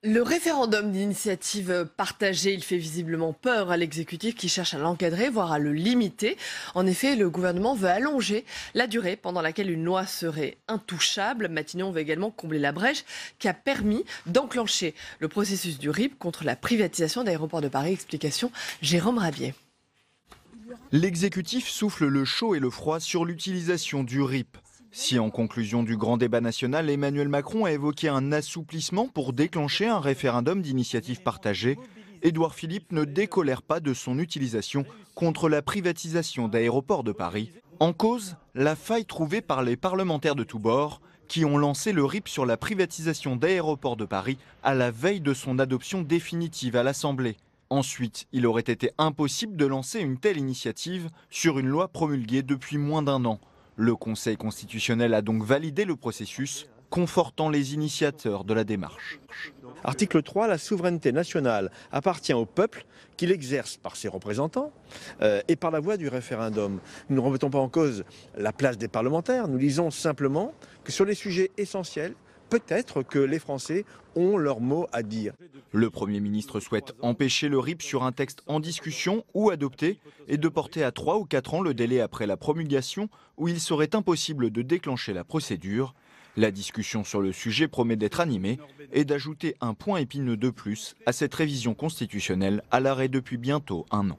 Le référendum d'initiative partagée, il fait visiblement peur à l'exécutif qui cherche à l'encadrer, voire à le limiter. En effet, le gouvernement veut allonger la durée pendant laquelle une loi serait intouchable. Matignon veut également combler la brèche qui a permis d'enclencher le processus du RIP contre la privatisation d'Aéroports de Paris. Explication Jérôme Rabier. L'exécutif souffle le chaud et le froid sur l'utilisation du RIP. Si en conclusion du grand débat national, Emmanuel Macron a évoqué un assouplissement pour déclencher un référendum d'initiative partagée, Édouard Philippe ne décolère pas de son utilisation contre la privatisation d'Aéroports de Paris. En cause, la faille trouvée par les parlementaires de tous bords qui ont lancé le RIP sur la privatisation d'Aéroports de Paris à la veille de son adoption définitive à l'Assemblée. Ensuite, il aurait été impossible de lancer une telle initiative sur une loi promulguée depuis moins d'un an. Le Conseil constitutionnel a donc validé le processus, confortant les initiateurs de la démarche. Article 3, la souveraineté nationale appartient au peuple qui l'exerce par ses représentants et par la voie du référendum. Nous ne remettons pas en cause la place des parlementaires, nous disons simplement que sur les sujets essentiels, peut-être que les Français ont leur mot à dire. Le Premier ministre souhaite empêcher le RIP sur un texte en discussion ou adopté et de porter à 3 ou 4 ans le délai après la promulgation où il serait impossible de déclencher la procédure. La discussion sur le sujet promet d'être animée et d'ajouter un point épineux de plus à cette révision constitutionnelle à l'arrêt depuis bientôt un an.